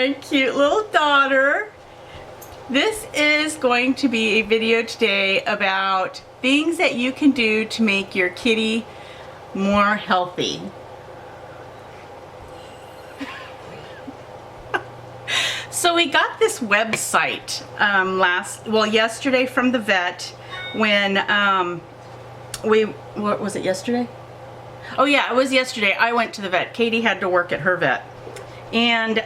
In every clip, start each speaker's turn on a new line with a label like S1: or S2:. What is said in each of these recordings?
S1: my cute little daughter. This is going to be a video today about things that you can do to make your kitty more healthy. So we got this website yesterday from the vet when what was it, yesterday? Oh yeah, it was yesterday. I went to the vet. Katie had to work at her vet. And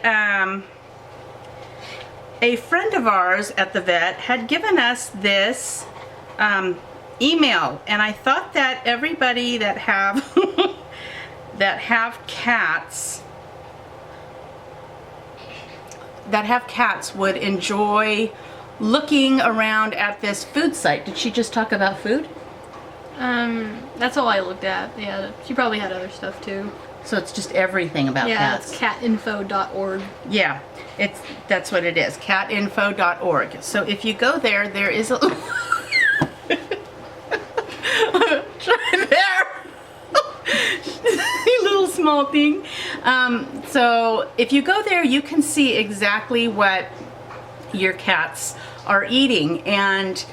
S1: a friend of ours at the vet had given us this email, and I thought that everybody that have cats would enjoy looking around at this food site. Did she just talk about food?
S2: That's all I looked at. Yeah, she probably had other stuff too.
S1: So it's just everything about cats.
S2: Yeah, it's catinfo.org.
S1: Yeah, that's what it is, catinfo.org. So if you go there, there is a try there. Little small thing. So if you go there, you can see exactly what your cats are eating, and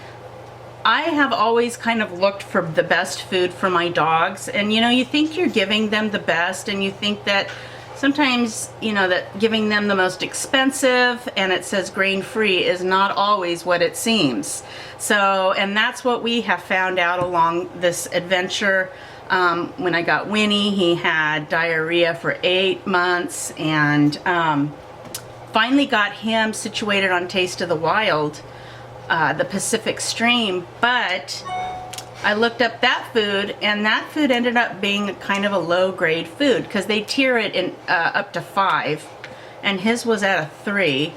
S1: I have always kind of looked for the best food for my dogs, and you know, you think you're giving them the best, and you think that sometimes, you know, that giving them the most expensive and it says grain-free is not always what it seems. So, and that's what we have found out along this adventure. When I got Winnie, he had diarrhea for 8 months, and finally got him situated on Taste of the Wild, the Pacific Stream, but I looked up that food, and that food ended up being kind of a low-grade food because they tier it in up to 5, and his was at a 3,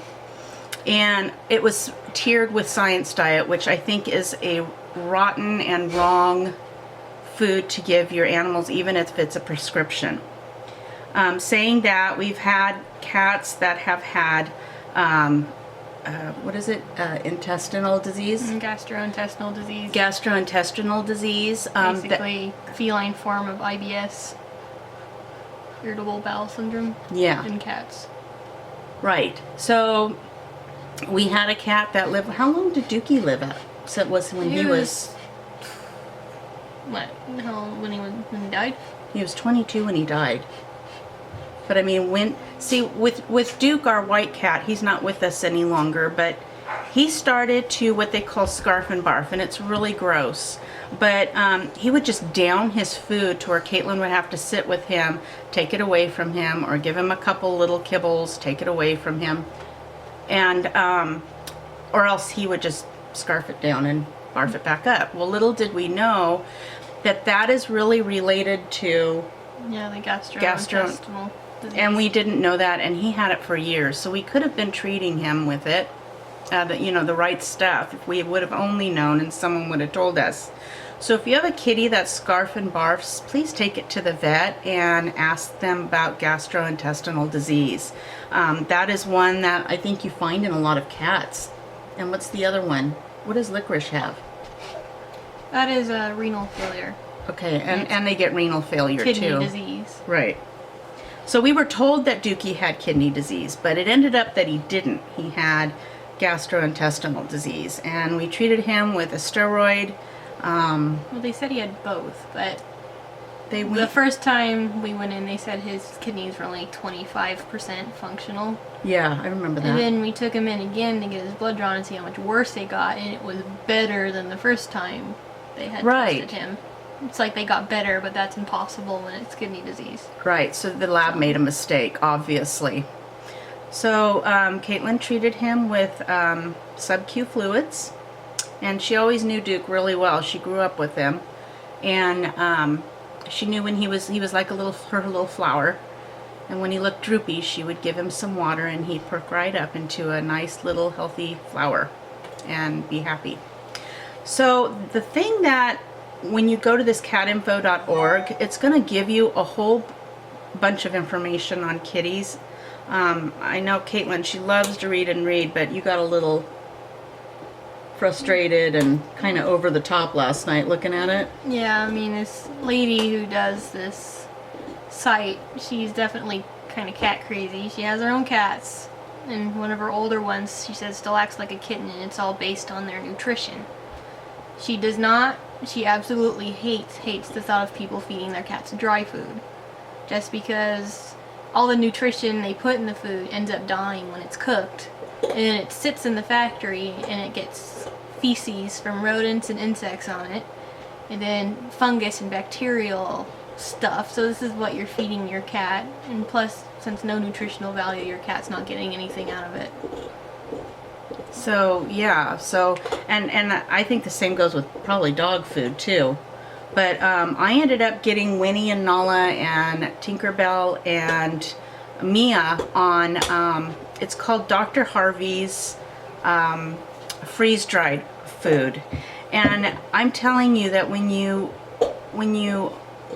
S1: and it was tiered with Science Diet, which I think is a rotten and wrong food to give your animals, even if it's a prescription. Saying that, we've had cats that have had what is it? Intestinal disease?
S2: Gastrointestinal disease.
S1: Gastrointestinal disease.
S2: Basically, feline form of IBS. Irritable bowel syndrome.
S1: Yeah.
S2: In cats.
S1: Right. So, we had a cat that lived... How long did Dookie live at? So it was when he was...
S2: What? When he died?
S1: He was 22 when he died. But I mean, with Duke, our white cat, he's not with us any longer, but he started to what they call scarf and barf, and it's really gross. But he would just down his food to where Caitlan would have to sit with him, take it away from him, or give him a couple little kibbles, take it away from him, and or else he would just scarf it down and barf it back up. Well, little did we know that that is really related to
S2: the gastrointestinal disease.
S1: And we didn't know that, and he had it for years, so we could have been treating him with it, you know, the right stuff, if we would have only known and someone would have told us. So if you have a kitty that scarf and barfs, please take it to the vet and ask them about gastrointestinal disease. That is one that I think you find in a lot of cats. And what's the other one? What does licorice have?
S2: That is renal failure.
S1: Okay, and they get renal failure too.
S2: Kidney disease.
S1: Right. So we were told that Dookie had kidney disease, but it ended up that he didn't. He had gastrointestinal disease, and we treated him with a steroid.
S2: Well, they said he had both, but the first time we went in, they said his kidneys were only 25% functional.
S1: Yeah, I remember that.
S2: And then we took him in again to get his blood drawn and see how much worse they got, and it was better than the first time they had tested him. It's like they got better, but that's impossible when it's kidney disease.
S1: Right, so the lab made a mistake, obviously. So Caitlan treated him with sub-Q fluids, and she always knew Duke really well. She grew up with him, and she knew when he was like her little flower, and when he looked droopy, she would give him some water, and he'd perk right up into a nice little healthy flower and be happy. So the thing that when you go to this catinfo.org, it's going to give you a whole bunch of information on kitties. I know Caitlan, she loves to read, but you got a little frustrated and kind of over the top last night looking at it.
S2: Yeah, I mean, this lady who does this site, she's definitely kind of cat crazy. She has her own cats, and one of her older ones, she says, still acts like a kitten, and it's all based on their nutrition. She absolutely hates the thought of people feeding their cats dry food. Just because all the nutrition they put in the food ends up dying when it's cooked. And then it sits in the factory and it gets feces from rodents and insects on it. And then fungus and bacterial stuff. So this is what you're feeding your cat. And plus, since no nutritional value, your cat's not getting anything out of it.
S1: So yeah, and I think the same goes with probably dog food too. But I ended up getting Winnie and Nala and Tinkerbell and Mia on, it's called Dr. Harvey's freeze-dried food. And I'm telling you that when you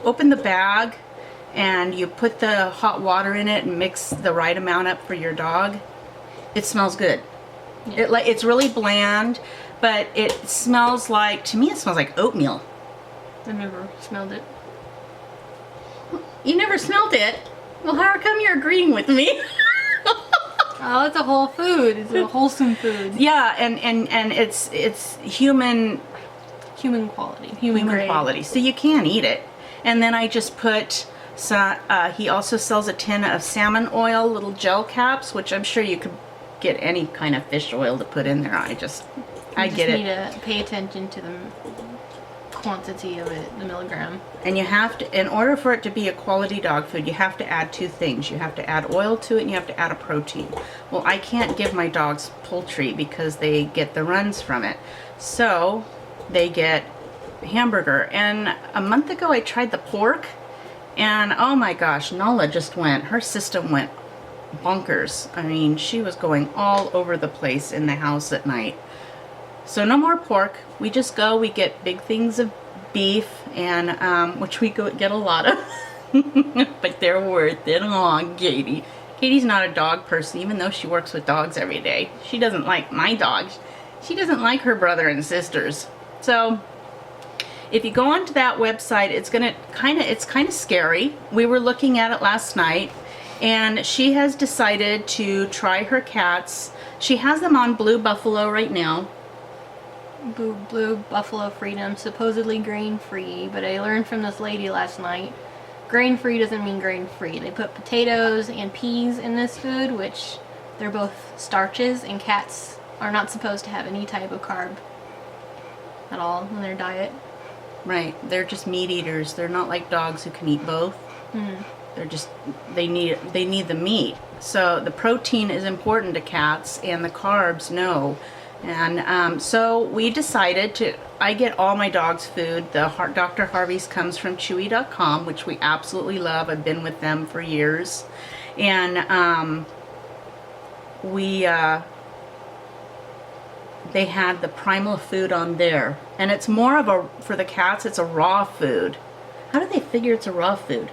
S1: open the bag and you put the hot water in it and mix the right amount up for your dog, it smells good. Yeah. It's really bland, but it smells like, to me it smells like oatmeal.
S2: I've never smelled it.
S1: You never smelled it? Well, how come you're agreeing with me?
S2: Oh, it's a whole food. It's a wholesome food.
S1: Yeah, and it's human
S2: quality. Human grade.
S1: quality. So you can eat it. And then I just put some, he also sells a tin of salmon oil, little gel caps, which I'm sure you could get any kind of fish oil to put in there. I get it.
S2: You need to pay attention to the quantity of it, the milligram.
S1: And you have to, in order for it to be a quality dog food, you have to add two things. You have to add oil to it and you have to add a protein. Well, I can't give my dogs poultry because they get the runs from it. So they get hamburger. And a month ago I tried the pork and oh my gosh, Nala just her system went bonkers. I mean, she was going all over the place in the house at night. So no more pork. We just go, we get big things of beef, and which we get a lot of. But they're worth it. Aw, Katie. Katie's not a dog person, even though she works with dogs every day. She doesn't like my dogs. She doesn't like her brother and sisters. So if you go onto that website, it's kind of scary. We were looking at it last night, and she has decided to try her cats. She has them on Blue Buffalo right now.
S2: Blue Buffalo Freedom, supposedly grain-free, but I learned from this lady last night, grain-free doesn't mean grain-free. They put potatoes and peas in this food, which they're both starches, and cats are not supposed to have any type of carb at all in their diet.
S1: Right, they're just meat eaters. They're not like dogs who can eat both. Mm-hmm. They're just, they need the meat. So the protein is important to cats, and the carbs, no. And so we decided I get all my dog's food. The Dr. Harvey's comes from Chewy.com, which we absolutely love. I've been with them for years. And they had the primal food on there. And it's more of for the cats, it's a raw food. How do they figure it's a raw food?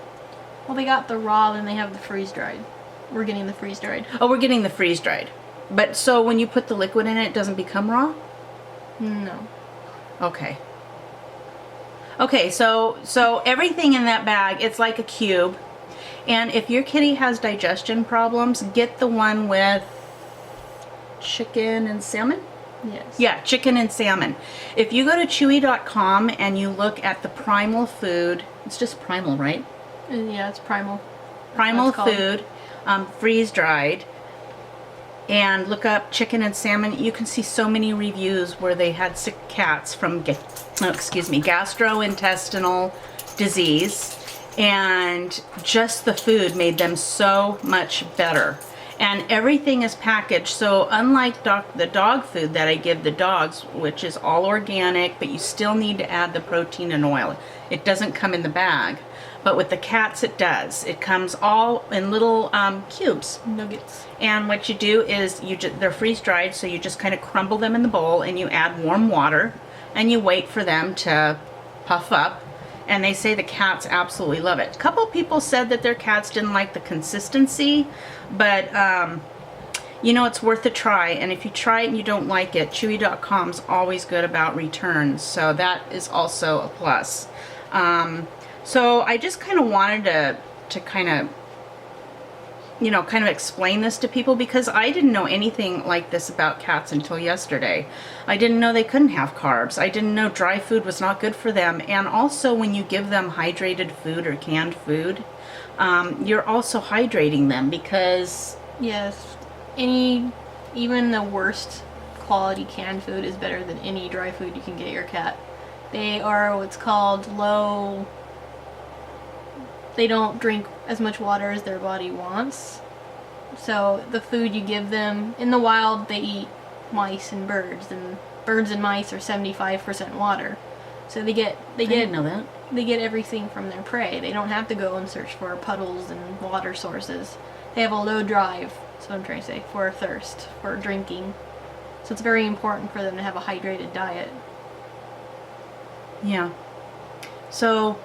S2: Well, they got the raw, then they have the freeze-dried. We're getting the freeze-dried.
S1: Oh, we're getting the freeze-dried. But so when you put the liquid in it doesn't become raw?
S2: No.
S1: Okay. Okay, so everything in that bag, it's like a cube. And if your kitty has digestion problems, get the one with chicken and salmon?
S2: Yes.
S1: Yeah, chicken and salmon. If you go to Chewy.com and you look at the primal food, it's just primal, right?
S2: Yeah, it's primal.
S1: Primal food, freeze-dried. And look up chicken and salmon. You can see so many reviews where they had sick cats from, gastrointestinal disease, and just the food made them so much better. And everything is packaged. So unlike the dog food that I give the dogs, which is all organic, but you still need to add the protein and oil. It doesn't come in the bag. But with the cats, it does. It comes all in little cubes.
S2: Nuggets.
S1: And what you do is, they're freeze-dried, so you just kind of crumble them in the bowl and you add warm water and you wait for them to puff up. And they say the cats absolutely love it. A couple people said that their cats didn't like the consistency, but it's worth a try. And if you try it and you don't like it, Chewy.com's always good about returns. So that is also a plus. So I just kind of wanted to kind of you know, kind of explain this to people, because I didn't know anything like this about cats until yesterday. I didn't know they couldn't have carbs. I didn't know dry food was not good for them. And also when you give them hydrated food or canned food, you're also hydrating them, because
S2: Yes, even the worst quality canned food is better than any dry food you can get your cat. They are what's called low. They don't drink as much water as their body wants. So the food you give them in the wild, they eat mice and birds and mice are 75% water. So they get
S1: I didn't know that.
S2: they get everything from their prey. They don't have to go and search for puddles and water sources. They have a low drive, that's what I'm trying to say, for thirst, for drinking. So it's very important for them to have a hydrated diet.
S1: Yeah. So,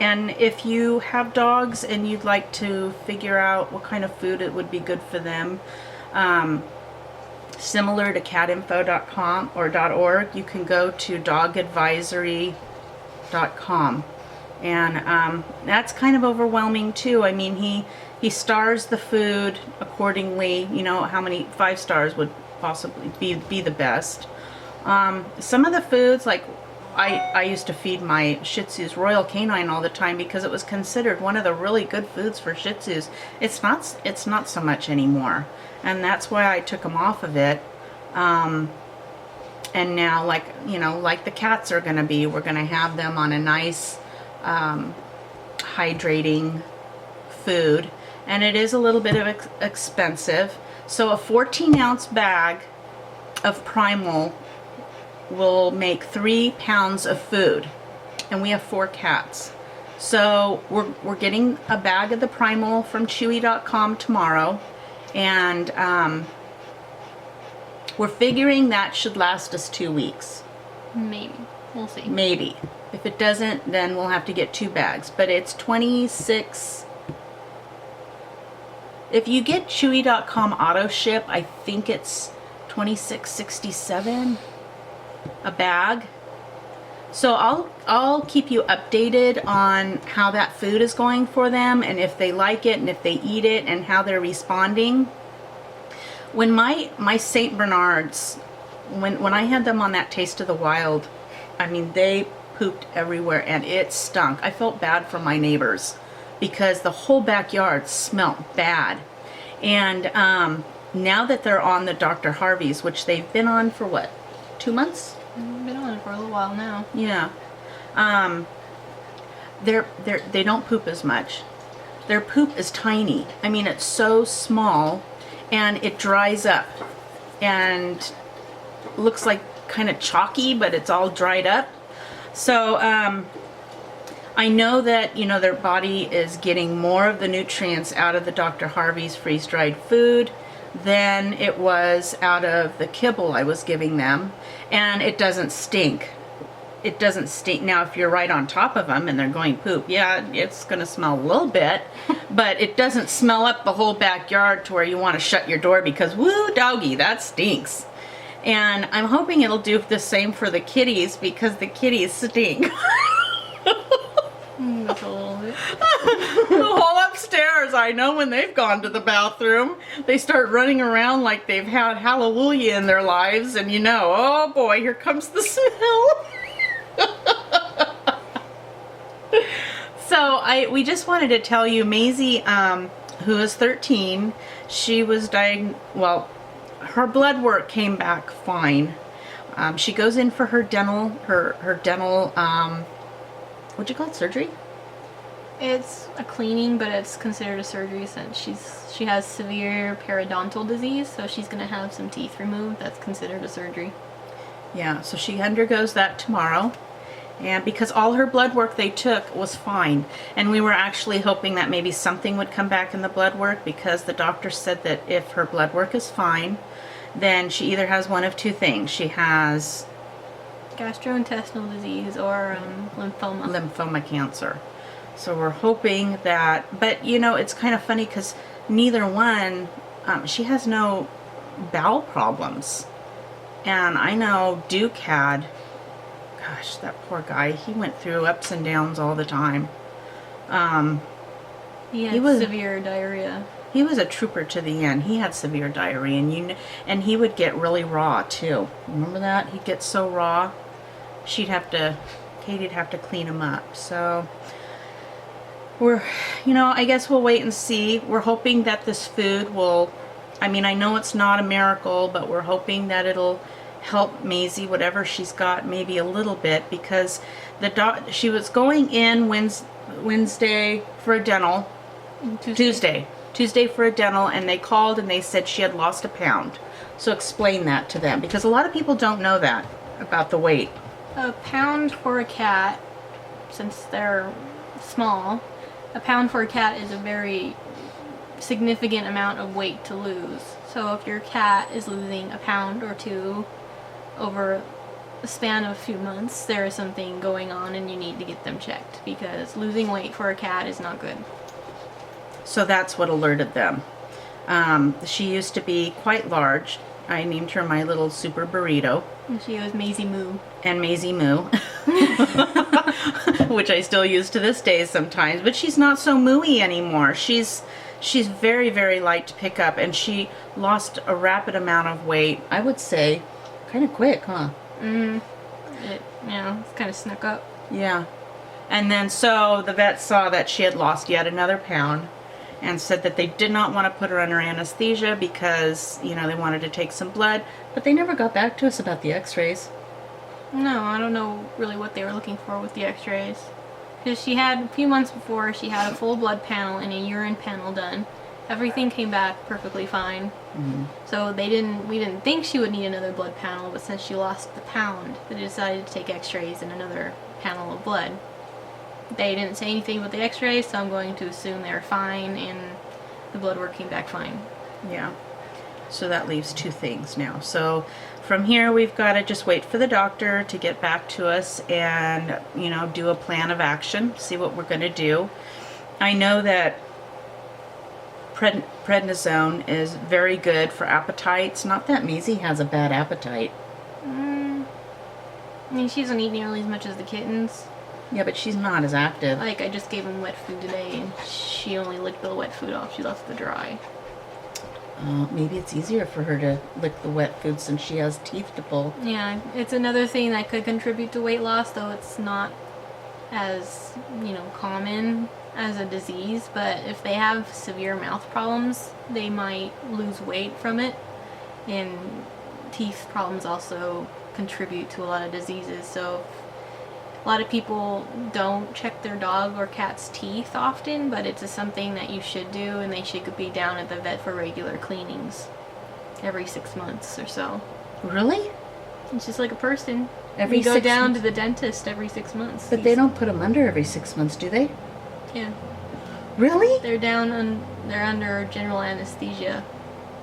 S1: and if you have dogs and you'd like to figure out what kind of food it would be good for them, similar to catinfo.com or .org, you can go to dogadvisory.com. And that's kind of overwhelming too. I mean, he stars the food accordingly, you know, how many 5 stars would possibly be the best. Some of the foods, like I used to feed my Shih Tzus Royal Canine all the time because it was considered one of the really good foods for Shih Tzus. It's not so much anymore, and that's why I took them off of it. And now, like, you know, like the cats are going to be, we're going to have them on a nice hydrating food, and it is a little bit of expensive. So a 14-ounce bag of Primal will make 3 pounds of food, and we have 4 cats. So we're getting a bag of the Primal from Chewy.com tomorrow, and we're figuring that should last us 2 weeks.
S2: Maybe. We'll see.
S1: Maybe. If it doesn't, then we'll have to get 2 bags. But it's 26. If you get Chewy.com auto ship, I think it's $26.67 a bag. So I'll keep you updated on how that food is going for them, and if they like it, and if they eat it, and how they're responding. When my Saint Bernards, when I had them on that Taste of the Wild, I mean, they pooped everywhere and it stunk. I felt bad for my neighbors because the whole backyard smelled bad. And now that they're on the Dr. Harvey's, which they've been on for what, 2 months?
S2: Been on it for a little while now.
S1: Yeah. They don't poop as much. Their poop is tiny. I mean, it's so small, and it dries up and looks like kind of chalky, but it's all dried up. So I know that, you know, their body is getting more of the nutrients out of the Dr. Harvey's freeze-dried food than it was out of the kibble I was giving them, and it doesn't stink. It doesn't stink. Now, if you're right on top of them and they're going poop, yeah, it's going to smell a little bit, but it doesn't smell up the whole backyard to where you want to shut your door because, woo, doggy, that stinks. And I'm hoping it'll do the same for the kitties because the kitties stink.
S2: That's a little bit.
S1: The whole upstairs, I know when they've gone to the bathroom, they start running around like they've had hallelujah in their lives, and you know, oh boy, here comes the smell. So we just wanted to tell you, Maisie, who is 13, she was her blood work came back fine. She goes in for her dental, what'd you call it, surgery?
S2: It's a cleaning, but it's considered a surgery since she has severe periodontal disease, so she's gonna have some teeth removed. That's considered a surgery.
S1: Yeah, so she undergoes that tomorrow. And because all her blood work they took was fine, and we were actually hoping that maybe something would come back in the blood work, because the doctor said that if her blood work is fine, then she either has one of 2 things. She has
S2: Gastrointestinal disease or
S1: lymphoma cancer. So we're hoping that, but you know, it's kind of funny because neither one, she has no bowel problems. And I know Duke had, gosh, that poor guy, he went through ups and downs all the time.
S2: He had severe diarrhea.
S1: he was a trooper to the end. He had severe diarrhea, and he would get really raw too. Remember that? He'd get so raw. Katie'd have to clean him up. So I guess we'll wait and see. We're hoping that this food will, I mean, I know it's not a miracle, but we're hoping that it'll help Maisie, whatever she's got, maybe a little bit, because she was going in Wednesday for a dental. Tuesday for a dental, and they called and they said she had lost a pound. So explain that to them, because a lot of people don't know that about the weight.
S2: A pound for a cat, since they're small, a pound for a cat is a very significant amount of weight to lose. So if your cat is losing a pound or two over a span of a few months, there is something going on and you need to get them checked, because losing weight for a cat is not good.
S1: So that's what alerted them. She used to be quite large. I named her my little super burrito.
S2: And she was Maisie Moo.
S1: And Maisie Moo. Which I still use to this day sometimes. But she's not so mooey anymore. She's very, very light to pick up. And she lost a rapid amount of weight. I would say kind of quick, huh?
S2: It's kind of snuck up.
S1: Yeah. And then so the vet saw that she had lost yet another pound, and said that they did not want to put her under anesthesia because, they wanted to take some blood, but they never got back to us about the x-rays.
S2: No, I don't know really what they were looking for with the x-rays. Because she had, a few months before, she had a full blood panel and a urine panel done. Everything came back perfectly fine. Mm-hmm. So we didn't think she would need another blood panel, but since she lost the pound, they decided to take x-rays and another panel of blood. They didn't say anything about the x-rays, so I'm going to assume they're fine and the blood work came back fine.
S1: Yeah. So that leaves two things now. So from here we've got to just wait for the doctor to get back to us and, do a plan of action, see what we're going to do. I know that prednisone is very good for appetites. Not that Maisie has a bad appetite.
S2: I mean, she doesn't eat nearly as much as the kittens.
S1: Yeah, but she's not as active.
S2: Like, I just gave him wet food today, and she only licked the wet food off. She left the dry.
S1: Maybe it's easier for her to lick the wet food since she has teeth to pull.
S2: Yeah, it's another thing that could contribute to weight loss, though it's not as, common as a disease. But if they have severe mouth problems, they might lose weight from it. And teeth problems also contribute to a lot of diseases. So a lot of people don't check their dog or cat's teeth often, but it's something that you should do, and they should be down at the vet for regular cleanings every 6 months or so.
S1: Really?
S2: It's just like a person.
S1: Every
S2: you go
S1: 6
S2: down
S1: months?
S2: to the dentist every 6 months.
S1: But they don't put them under every 6 months, do they?
S2: Yeah.
S1: Really?
S2: They're under general anesthesia.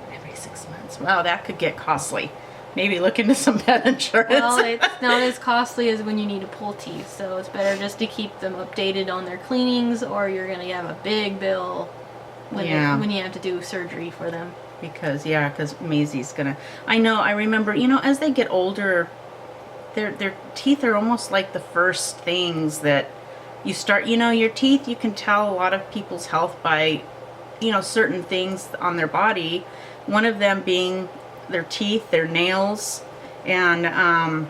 S1: Every 6 months. Wow, that could get costly. Maybe look into some pet insurance.
S2: Well, it's not as costly as when you need to pull teeth, so it's better just to keep them updated on their cleanings, or you're going to have a big bill when you have to do surgery for them.
S1: Because Maisie's going to... I remember, as they get older, their teeth are almost like the first things that you start... your teeth, you can tell a lot of people's health by, certain things on their body. One of them being their teeth, their nails, and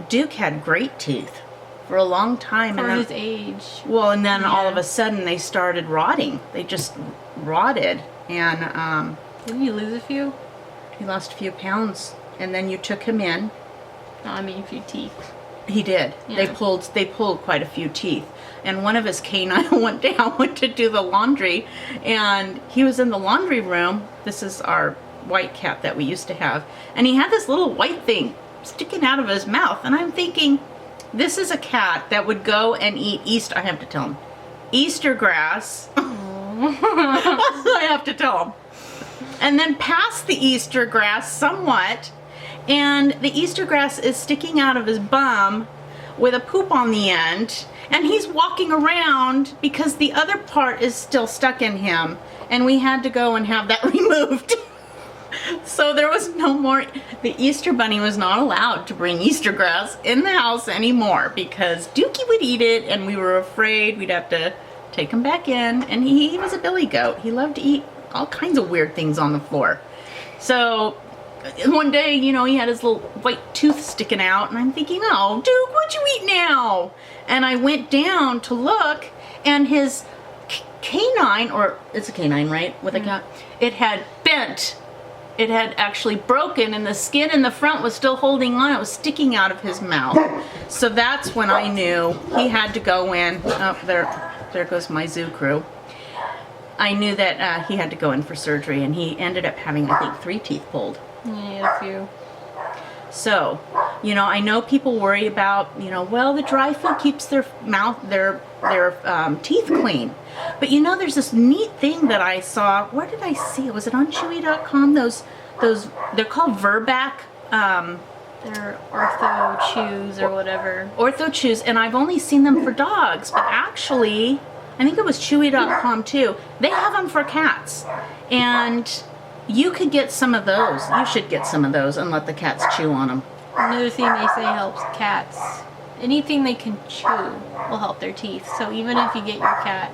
S1: Duke had great teeth for a long time.
S2: For his age.
S1: Well, and then all of a sudden they started rotting. They just rotted, and
S2: didn't he lose a few?
S1: He lost a few pounds, and then you took him in.
S2: No, I mean a few teeth.
S1: He did. Yeah. They pulled quite a few teeth. And one of his canine went to do the laundry, and he was in the laundry room. This is our white cat that we used to have, and he had this little white thing sticking out of his mouth, and I'm thinking, this is a cat that would go and eat I have to tell him, Easter grass. I have to tell him. And then past the Easter grass somewhat, and the Easter grass is sticking out of his bum with a poop on the end, and he's walking around because the other part is still stuck in him, and we had to go and have that removed. So there was no more, the Easter Bunny was not allowed to bring Easter grass in the house anymore because Dookie would eat it, and we were afraid we'd have to take him back in, and he was a billy goat. He loved to eat all kinds of weird things on the floor. So one day, you know, he had his little white tooth sticking out, and I'm thinking, oh, Duke, what'd you eat now? And I went down to look, and his canine, or it's a canine, right, with a cat, it had bent. It had actually broken, and the skin in the front was still holding on. It was sticking out of his mouth. So that's when I knew he had to go in. Oh, there goes my zoo crew. I knew that he had to go in for surgery, and he ended up having, I think, 3 teeth pulled.
S2: Yeah, a few.
S1: So, you know, I know people worry about, you know, well, the dry food keeps their mouth, their teeth clean. But you know, there's this neat thing that I saw. Where did I see it? Was it on Chewy.com? Those, they're called Verbac.
S2: They're Ortho Chews or whatever.
S1: Ortho Chews, and I've only seen them for dogs, but actually, I think it was Chewy.com too. They have them for cats, and you could get some of those. You should get some of those and let the cats chew on them.
S2: Another thing they say helps cats, anything they can chew will help their teeth. So even if you get your cat,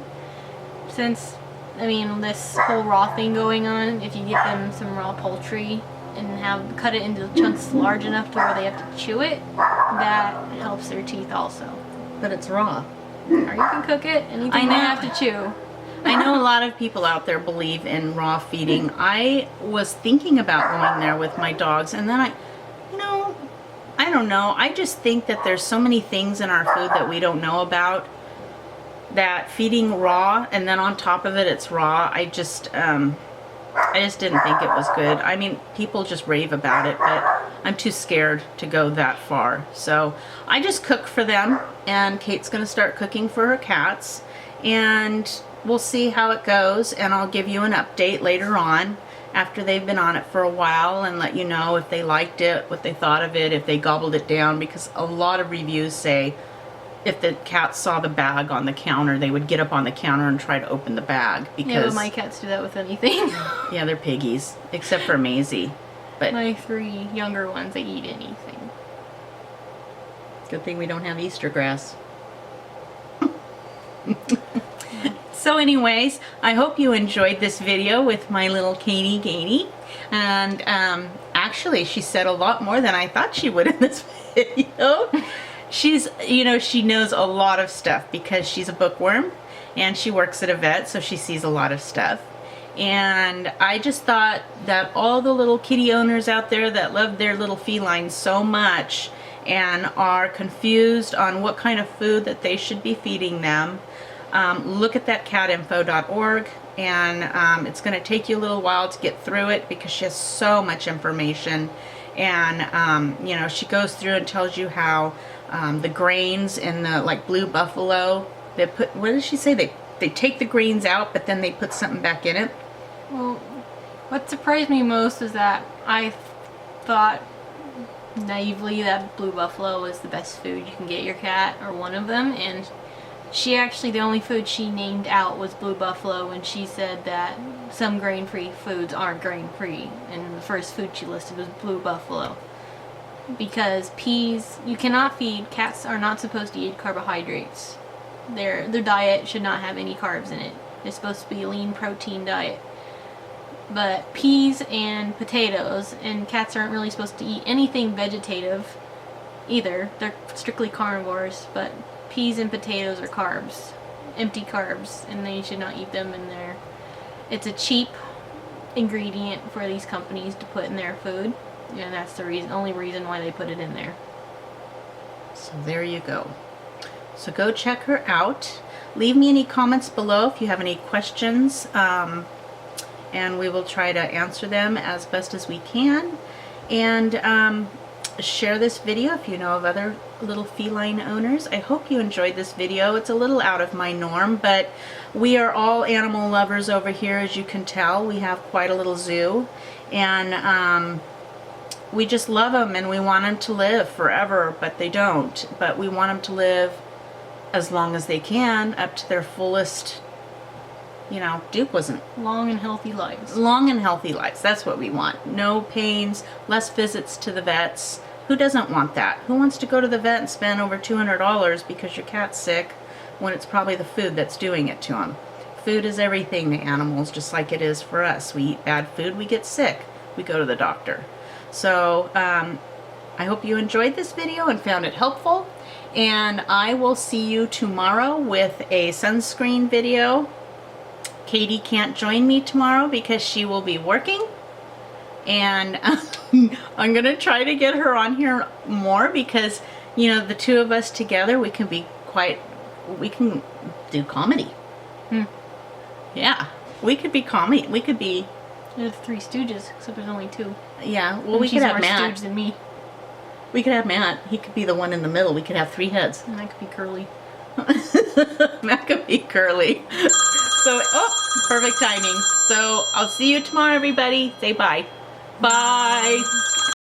S2: since, I mean, this whole raw thing going on, if you get them some raw poultry and cut it into chunks large enough to where they have to chew it, that helps their teeth also.
S1: But it's raw.
S2: Or you can cook it, anything
S1: I know.
S2: they have to chew.
S1: I know a lot of people out there believe in raw feeding. I was thinking about going there with my dogs, and then I don't know. I just think that there's so many things in our food that we don't know about, that feeding raw and then on top of it it's raw, I just didn't think it was good. I mean, people just rave about it, but I'm too scared to go that far. So I just cook for them, and Kate's gonna start cooking for her cats, and we'll see how it goes, and I'll give you an update later on after they've been on it for a while and let you know if they liked it, what they thought of it, if they gobbled it down, because a lot of reviews say if the cats saw the bag on the counter, they would get up on the counter and try to open the bag, because
S2: Yeah, but my cats do that with anything.
S1: yeah, they're piggies, except for Maisie. But
S2: My 3 younger ones, they eat anything.
S1: good thing we don't have Easter grass. So anyways, I hope you enjoyed this video with my little Katie. And actually, she said a lot more than I thought she would in this video. She's, you know, she knows a lot of stuff because she's a bookworm and she works at a vet, so she sees a lot of stuff. And I just thought that all the little kitty owners out there that love their little felines so much and are confused on what kind of food that they should be feeding them, look at that catinfo.org, and it's going to take you a little while to get through it because she has so much information. And you know, she goes through and tells you how the grains in the, like, blue buffalo, they put, what did she say, they take the grains out but then they put something back in it.
S2: Well, what surprised me most is that I thought naively that blue buffalo was the best food you can get your cat, or one of them, and she actually, the only food she named out was blue buffalo, and she said that some grain-free foods aren't grain-free, and the first food she listed was blue buffalo. Because peas, you cannot feed, cats are not supposed to eat carbohydrates. Their diet should not have any carbs in it. It's supposed to be a lean protein diet. But peas and potatoes, and cats aren't really supposed to eat anything vegetative either. They're strictly carnivores, but peas and potatoes are carbs, empty carbs, and they should not eat them in there. It's a cheap ingredient for these companies to put in their food, and that's the only reason why they put it in there.
S1: So there you go. So go check her out. Leave me any comments below if you have any questions, and we will try to answer them as best as we can. And share this video if you know of other little feline owners. I hope you enjoyed this video. It's a little out of my norm, but we are all animal lovers over here, as you can tell. We have quite a little zoo, and we just love them, and we want them to live forever, but they don't. But we want them to live as long as they can, up to their fullest, you know, Duke wasn't.
S2: Long and healthy lives.
S1: Long and healthy lives. That's what we want. No pains, less visits to the vets. Who doesn't want that? Who wants to go to the vet and spend over $200 because your cat's sick? when it's probably the food that's doing it to them. Food is everything to animals, just like it is for us. We eat bad food, we get sick, we go to the doctor. So I hope you enjoyed this video and found it helpful, and I will see you tomorrow with a sunscreen video. Katie can't join me tomorrow because she will be working, and I'm gonna try to get her on here more because, you know, the two of us together, we can do comedy. Yeah, we could be comedy. We could be.
S2: There's Three Stooges, except there's only two.
S1: Yeah, well,
S2: And
S1: we
S2: she's
S1: could have
S2: more
S1: Matt.
S2: Stooge than me.
S1: We could have Matt. He could be the one in the middle. We could have 3 heads.
S2: And I could be Curly.
S1: Matt could be Curly. So, oh, perfect timing. So I'll see you tomorrow, everybody. Say bye. Bye.